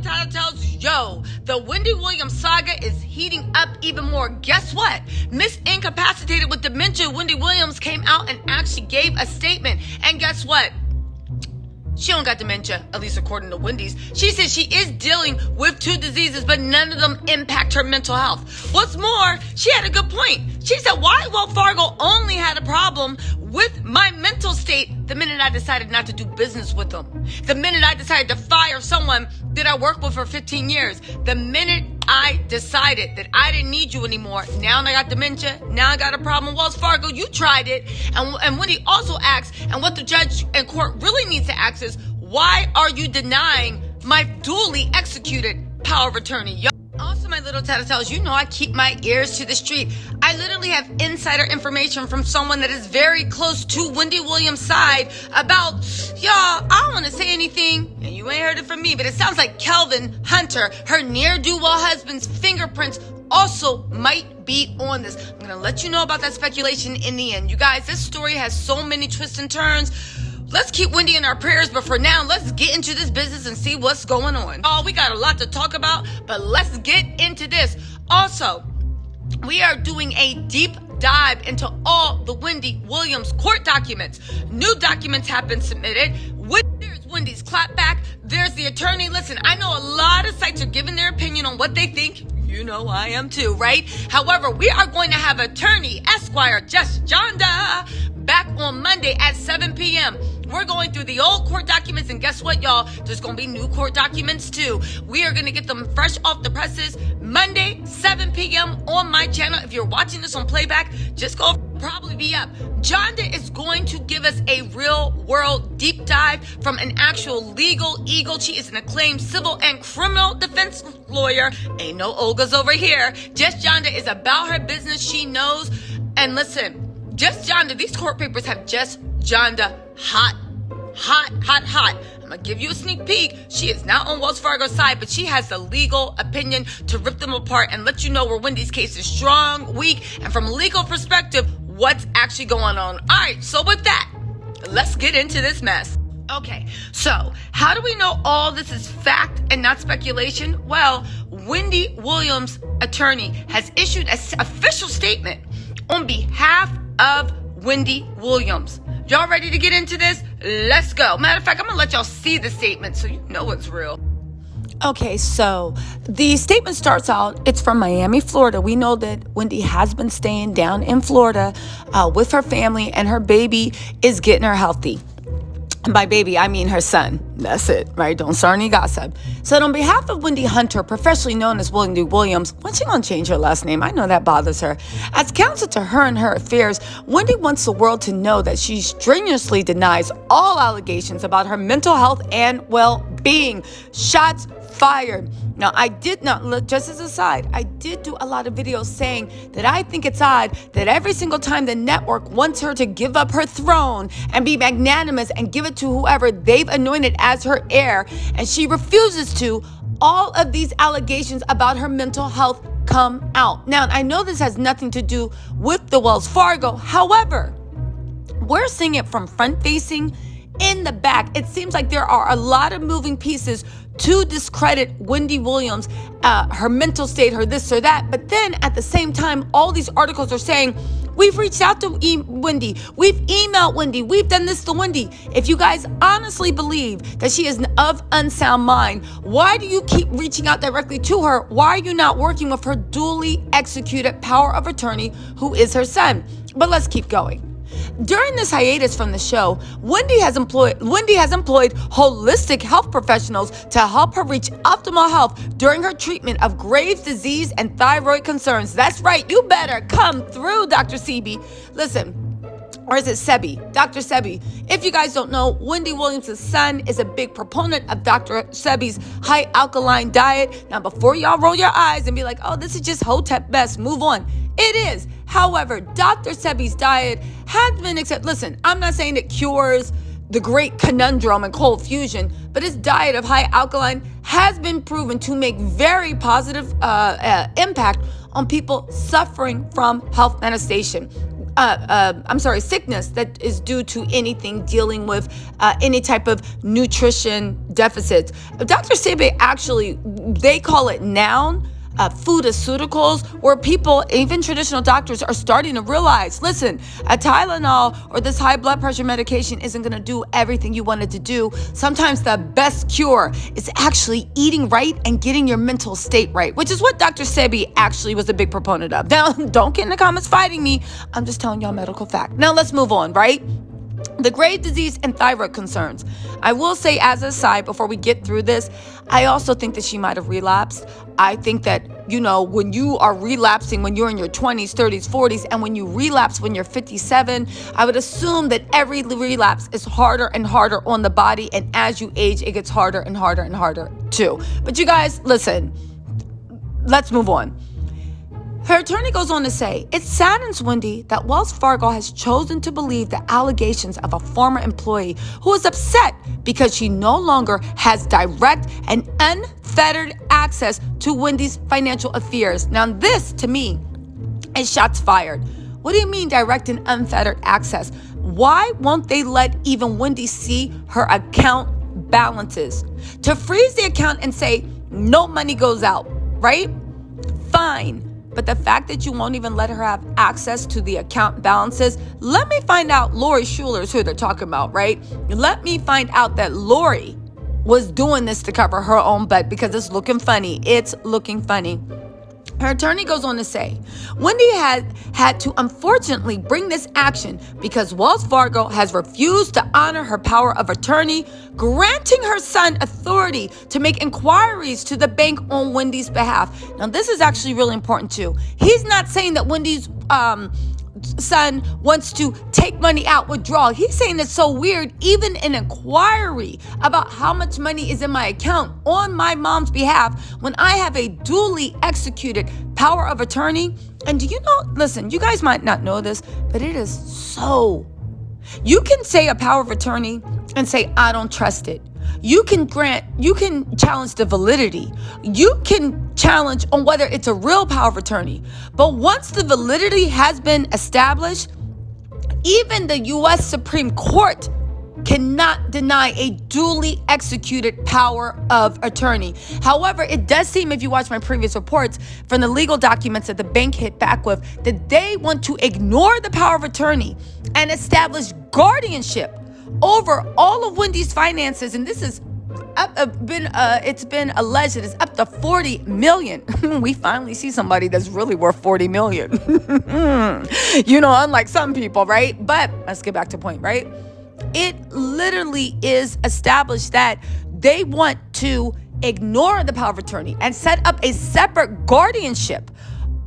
Tattle Tells, yo, the Wendy Williams saga is heating up even more. Guess what? Miss Incapacitated with Dementia, Wendy Williams came out and actually gave a statement. And guess what? She don't got dementia, at least according to Wendy's. She says she is dealing with 2 diseases, but none of them impact her mental health. What's more, she had a good point. She said, why Wells Fargo only had a problem with my mental state the minute I decided not to do business with them. The minute I decided to fire someone that I worked with for 15 years. The minute I decided that I didn't need you anymore. Now I got dementia. Now I got a problem. Wells Fargo, you tried it. And Wendy also asks, and what the judge and court really needs to ask is, why are you denying my duly executed power of attorney? Also, my little Tattle Tells, you know I keep my ears to the street. I literally have insider information from someone that is very close to Wendy Williams' side about, y'all, I don't want to say anything, and you ain't heard it from me, but it sounds like Kelvin Hunter, her ne'er-do-well husband's fingerprints also might be on this. I'm going to let you know about that speculation in the end. You guys, this story has so many twists and turns. Let's keep Wendy in our prayers, but for now, let's get into this business and see what's going on. Oh, we got a lot to talk about, but let's get into this. Also, we are doing a deep dive into all the Wendy Williams court documents. New documents have been submitted. There's Wendy's clapback. There's the attorney. Listen, I know a lot of sites are giving their opinion on what they think. You know I am too, right? However, we are going to have attorney Esquire Just Jonda back on Monday at 7 p.m. We're going through the old court documents, and guess what, y'all? There's going to be new court documents, too. We are going to get them fresh off the presses Monday, 7 p.m. on my channel. If you're watching this on playback, just go probably be up. Jonda is going to give us a real-world deep dive from an actual legal eagle. She is an acclaimed civil and criminal defense lawyer. Ain't no Olgas over here. Just Jonda is about her business. She knows. And listen, Just Jonda, these court papers have Just Jonda hot. I'm gonna give you a sneak peek. She is not on Wells Fargo's side, but she has the legal opinion to rip them apart and let you know where Wendy's case is strong, weak, and from a legal perspective, what's actually going on. All right, so with that, let's get into this mess. Okay, so how do we know all this is fact and not speculation? Well, Wendy Williams' attorney has issued an official statement on behalf of Wendy Williams. Y'all ready to get into this? Let's go. Matter of fact, I'm going to let y'all see the statement so you know it's real. Okay, so the statement starts out, it's from Miami, Florida. We know that Wendy has been staying down in Florida with her family, and her baby is getting her healthy. And by baby, I mean her son. That's it, right? Don't start any gossip. So on behalf of Wendy Hunter, professionally known as Wendy Williams, when's she gonna change her last name? I know that bothers her. As counsel to her and her affairs, Wendy wants the world to know that she strenuously denies all allegations about her mental health and well-being. Shots fired. Now, I did not, look, just as a side, I did do a lot of videos saying that I think it's odd that every single time the network wants her to give up her throne and be magnanimous and give it to whoever they've anointed as her heir, and she refuses to, all of these allegations about her mental health come out. Now, I know this has nothing to do with the Wells Fargo. However, we're seeing it from front-facing in the back. It seems like there are a lot of moving pieces to discredit Wendy Williams, her mental state, her this or that. But then at the same time, all these articles are saying, we've reached out to Wendy, we've emailed Wendy, we've done this to Wendy. If you guys honestly believe that she is of unsound mind, why do you keep reaching out directly to her? Why are you not working with her duly executed power of attorney, who is her son? But let's keep going. During this hiatus from the show, Wendy has employed holistic health professionals to help her reach optimal health during her treatment of Graves' disease and thyroid concerns. That's right, you better come through, Dr. Sebi. Listen, or is it Sebi? Dr. Sebi. If you guys don't know, Wendy Williams' son is a big proponent of Dr. Sebi's high alkaline diet. Now, before y'all roll your eyes and be like, oh, this is just Hotep best, move on. It is. However, Dr. Sebi's diet has been accepted. Listen, I'm not saying it cures the great conundrum and cold fusion, but his diet of high alkaline has been proven to make very positive impact on people suffering from health manifestation. sickness that is due to anything dealing with any type of nutrition deficits. Dr. Sebi actually, they call it noone, foodaceuticals, where people, even traditional doctors, are starting to realize, listen, a Tylenol or this high blood pressure medication isn't going to do everything you want it to do. Sometimes the best cure is actually eating right and getting your mental state right, which is what Dr. Sebi actually was a big proponent of. Now, don't get in the comments fighting me. I'm just telling y'all medical fact. Now, let's move on, right? The grave disease and thyroid concerns. I will say, as a side, before we get through this, I also think that she might have relapsed. I think that, when you are relapsing when you're in your 20s, 30s, 40s, and when you relapse when you're 57, I would assume that every relapse is harder and harder on the body. And as you age, it gets harder and harder and harder too. But you guys, listen, let's move on. Her attorney goes on to say, it saddens Wendy that Wells Fargo has chosen to believe the allegations of a former employee who is upset because she no longer has direct and unfettered access to Wendy's financial affairs. Now, this, to me, is shots fired. What do you mean direct and unfettered access? Why won't they let even Wendy see her account balances? To freeze the account and say, no money goes out, right? Fine. But the fact that you won't even let her have access to the account balances, let me find out Lori Schuler is who they're talking about, right? Let me find out that Lori was doing this to cover her own butt because it's looking funny. It's looking funny. Her attorney goes on to say, Wendy had to unfortunately bring this action because Wells Fargo has refused to honor her power of attorney, granting her son authority to make inquiries to the bank on Wendy's behalf. Now, this is actually really important too. He's not saying that Wendy's son wants to take money out, withdraw. He's saying it's so weird, even an inquiry about how much money is in my account on my mom's behalf when I have a duly executed power of attorney. And do you know, listen, you guys might not know this, but it is so. You can say a power of attorney and say, I don't trust it. You can challenge the validity. You can challenge on whether it's a real power of attorney. But once the validity has been established, even the U.S. Supreme Court cannot deny a duly executed power of attorney. However, it does seem, if you watch my previous reports from the legal documents that the bank hit back with, that they want to ignore the power of attorney and establish guardianship over all of Wendy's finances. And this is it's been alleged that it's up to 40 million. We finally see somebody that's really worth 40 million. Unlike some people, right? But let's get back to the point, right? It literally is established that they want to ignore the power of attorney and set up a separate guardianship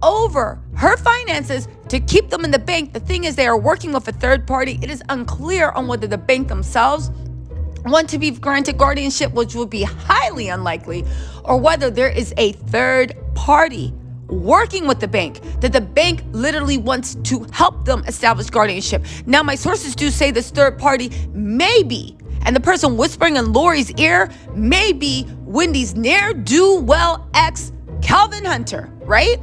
over her finances to keep them in the bank. The thing is, they are working with a third party. It is unclear on whether the bank themselves want to be granted guardianship, which would be highly unlikely, or whether there is a third party working with the bank, that the bank literally wants to help them establish guardianship. Now, my sources do say this third party may be, and the person whispering in Lori's ear may be Wendy's ne'er-do-well ex, Calvin Hunter, right?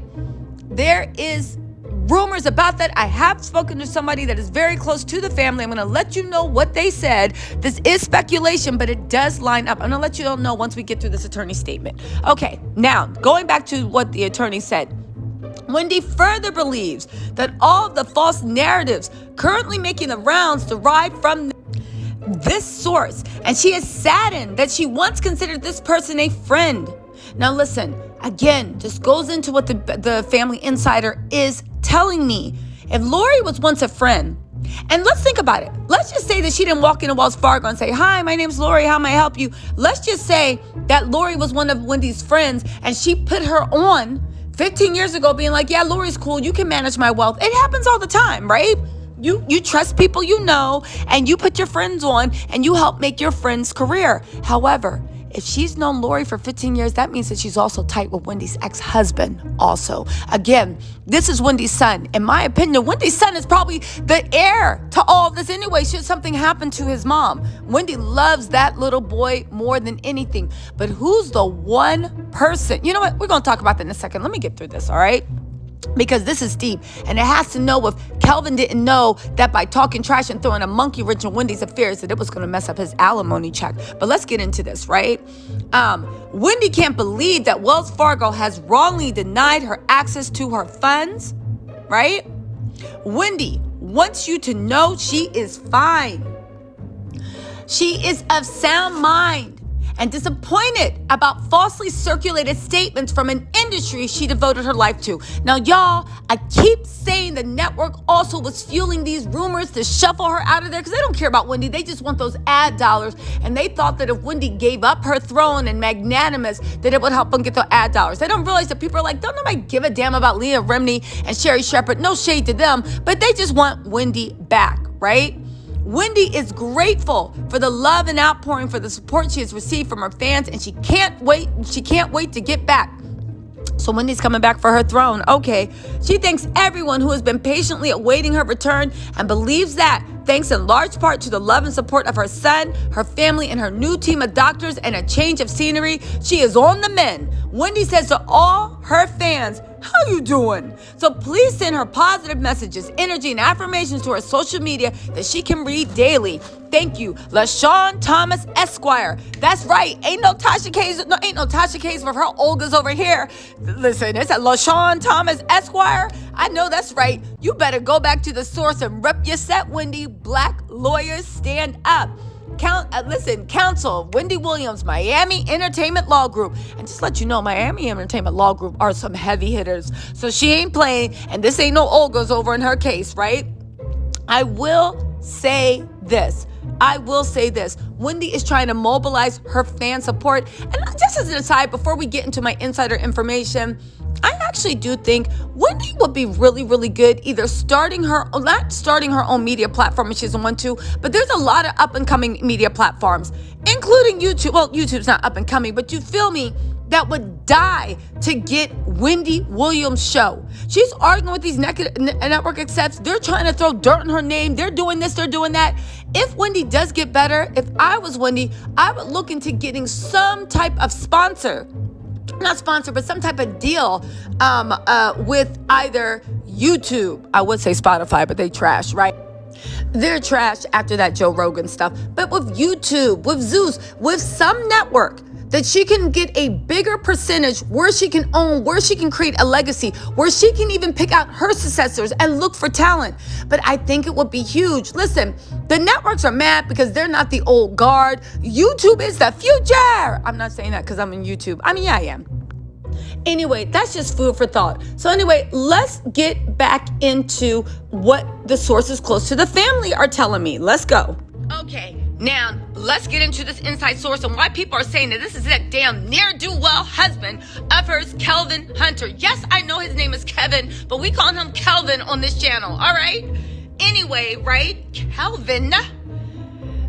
There is rumors about that. I have spoken to somebody that is very close to the family. I'm going to let you know what they said. This is speculation, but it does line up. I'm going to let you all know once we get through this attorney statement. Okay, now going back to what the attorney said. Wendy further believes that all of the false narratives currently making the rounds derive from this source, and she is saddened that she once considered this person a friend. Now listen, again, just goes into what the family insider is telling me. If Lori was once a friend, and let's think about it. Let's just say that she didn't walk into Wells Fargo and say, hi, my name's Lori, how may I help you? Let's just say that Lori was one of Wendy's friends and she put her on 15 years ago being like, yeah, Lori's cool, you can manage my wealth. It happens all the time, right? You trust people you know, and you put your friends on and you help make your friend's career. However, if she's known Lori for 15 years, that means that she's also tight with Wendy's ex-husband also. Again, this is Wendy's son. In my opinion, Wendy's son is probably the heir to all of this anyway, should something happen to his mom. Wendy loves that little boy more than anything. But who's the one person? You know what? We're going to talk about that in a second. Let me get through this, all right? because this is deep, and it has to know if Kelvin didn't know that by talking trash and throwing a monkey wrench in Wendy's affairs that it was going to mess up his alimony check. But let's get into this, right? Wendy can't believe that Wells Fargo has wrongly denied her access to her funds, right? Wendy wants you to know she is fine. She is of sound mind and disappointed about falsely circulated statements from an industry she devoted her life to. Now, y'all, I keep saying the network also was fueling these rumors to shuffle her out of there because they don't care about Wendy. They just want those ad dollars. And they thought that if Wendy gave up her throne and magnanimous, that it would help them get the ad dollars. They don't realize that people are like, don't nobody give a damn about Leah Remini and Sherry Shepherd. No shade to them, but they just want Wendy back, right? Wendy is grateful for the love and outpouring for the support she has received from her fans, and she can't wait to get back. So Wendy's coming back for her throne. Okay. She thanks everyone who has been patiently awaiting her return and believes that, thanks in large part to the love and support of her son, her family, and her new team of doctors and a change of scenery, she is on the mend. Wendy says to all her fans, how you doing? So please send her positive messages, energy, and affirmations to her social media that she can read daily. Thank you, LaShawn Thomas Esquire. That's right. Ain't no Tasha K's with her Olga's over here. Listen, it's a LaShawn Thomas Esquire. I know that's right. You better go back to the source and rep your set, Wendy. Black lawyers stand up. Counsel, Wendy Williams, Miami Entertainment Law Group. And just let you know, Miami Entertainment Law Group are some heavy hitters. So she ain't playing, and this ain't no Olga's over in her case, right? I will say this. Wendy is trying to mobilize her fan support. And just as an aside, before we get into my insider information, I actually do think Wendy would be really, really good either not starting her own media platform if she doesn't want to, but there's a lot of up and coming media platforms, including YouTube. Well, YouTube's not up and coming, but you feel me? That would die to get Wendy Williams' show. She's arguing with these network execs. They're trying to throw dirt on her name. They're doing this, they're doing that. If Wendy does get better, if I was Wendy, I would look into getting some type of not sponsor, but some type of deal with either YouTube. I would say Spotify, but they trash, right? They're trash after that Joe Rogan stuff. But with YouTube, with Zeus, with some network that she can get a bigger percentage where she can own, where she can create a legacy, where she can even pick out her successors and look for talent. But I think it would be huge. Listen, the networks are mad because they're not the old guard. YouTube is the future. I'm not saying that because I'm in YouTube. I mean, yeah, I am. Anyway, that's just food for thought. So anyway, let's get back into what the sources close to the family are telling me. Let's go. Okay. Now, let's get into this inside source and why people are saying that this is that damn ne'er-do-well husband of hers, Kelvin Hunter. Yes, I know his name is Kevin, but we call him Kelvin on this channel, all right? Anyway, right? Kelvin.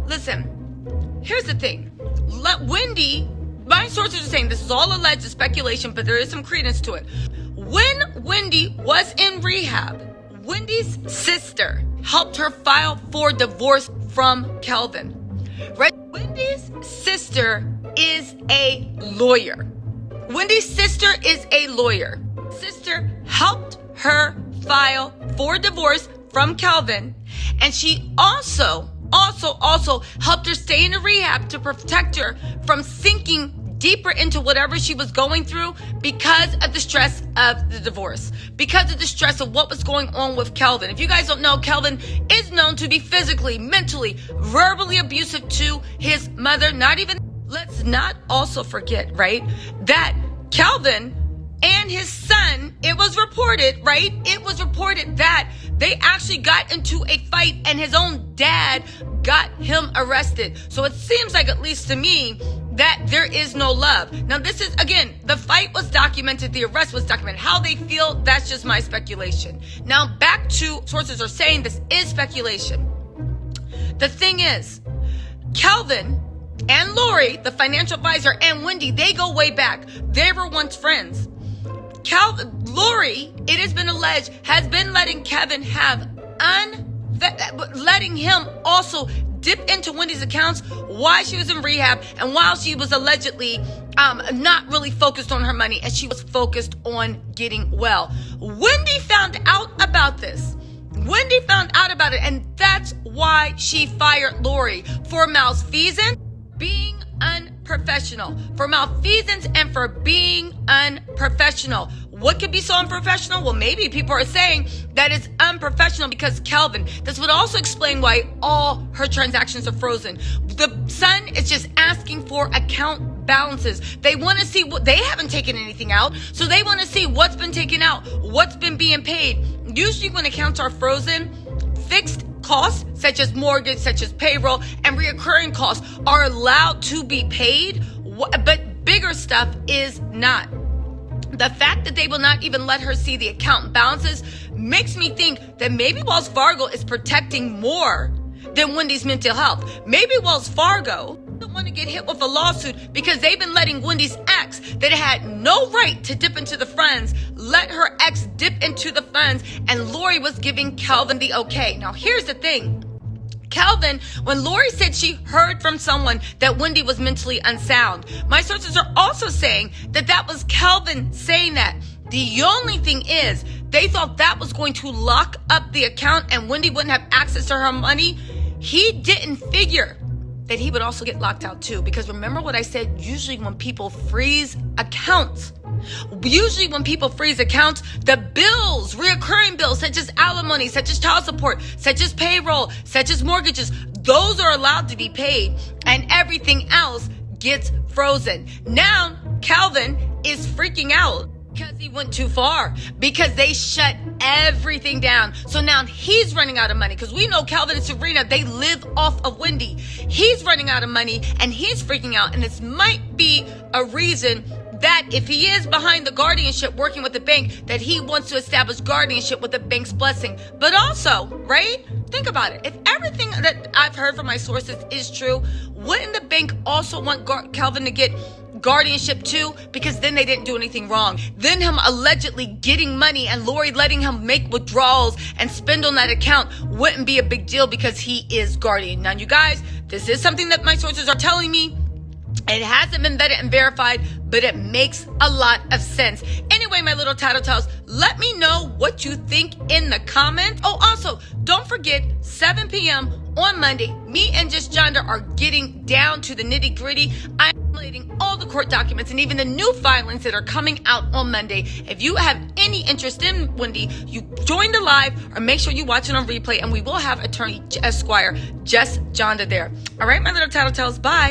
Listen, here's the thing. Wendy, my sources are saying this is all alleged speculation, but there is some credence to it. When Wendy was in rehab, Wendy's sister helped her file for divorce from Kelvin. Right? Wendy's sister is a lawyer. Sister helped her file for divorce from Kelvin, and she also helped her stay in a rehab to protect her from sinking deeper into whatever she was going through because of the stress of the divorce, because of the stress of what was going on with Kelvin. If you guys don't know, Kelvin is known to be physically, mentally, verbally abusive to his mother. Let's not also forget, right, that Kelvin and his son, it was reported that they actually got into a fight and his own dad got him arrested. So it seems like, at least to me, that there is no love. Now, this is, again, the fight was documented, the arrest was documented. How they feel, that's just my speculation. Now, back to sources are saying this is speculation. The thing is, Kelvin and Lori, the financial advisor, and Wendy, they go way back. They were once friends. Lori, it has been alleged, has been letting Kevin have letting him also dip into Wendy's accounts while she was in rehab and while she was allegedly not really focused on her money, and she was focused on getting well. Wendy found out about this. Wendy found out about it, and that's why she fired Lori for malfeasance, being unprofessional. For malfeasance and for being unprofessional. What could be so unprofessional? Well, maybe people are saying that it's unprofessional because Kelvin. This would also explain why all her transactions are frozen. The son is just asking for account balances. They want to see what, they haven't taken anything out, so they want to see what's been taken out, what's been being paid. Usually when accounts are frozen, fixed costs such as mortgage, such as payroll, and reoccurring costs are allowed to be paid, but bigger stuff is not. The fact that they will not even let her see the account balances makes me think that maybe Wells Fargo is protecting more than Wendy's mental health. Maybe Wells Fargo doesn't want to get hit with a lawsuit because they've been letting Wendy's ex, that had no right to dip into the funds, let her ex dip into the funds, and Lori was giving Kelvin the okay. Now, here's the thing. Kelvin, when Lori said she heard from someone that Wendy was mentally unsound, my sources are also saying that that was Kelvin saying that. The only thing is, they thought that was going to lock up the account and Wendy wouldn't have access to her money. He didn't figure that he would also get locked out too. Because remember what I said, usually when people freeze accounts, the bills, reoccurring bills, such as alimony, such as child support, such as payroll, such as mortgages, those are allowed to be paid and everything else gets frozen. Now, Kelvin is freaking out because he went too far, because they shut everything down. So now he's running out of money, because we know Kelvin and Serena, they live off of Wendy. He's running out of money and he's freaking out. And this might be a reason that if he is behind the guardianship working with the bank, that he wants to establish guardianship with the bank's blessing. But also, right? Think about it. If everything that I've heard from my sources is true, wouldn't the bank also want Kelvin to get guardianship too? Because then they didn't do anything wrong. Then him allegedly getting money and Lori letting him make withdrawals and spend on that account wouldn't be a big deal because he is guardian. Now, you guys, this is something that my sources are telling me. It hasn't been vetted and verified, but it makes a lot of sense. Anyway, my little Tattle Tells, let me know what you think in the comments. Oh, also, don't forget, 7 p.m. on Monday, me and Just Jonda are getting down to the nitty gritty. I'm collating all the court documents and even the new filings that are coming out on Monday. If you have any interest in Wendy, you join the live or make sure you watch it on replay, and we will have attorney Esquire Just Jonda there. All right, my little Tattle Tells, bye.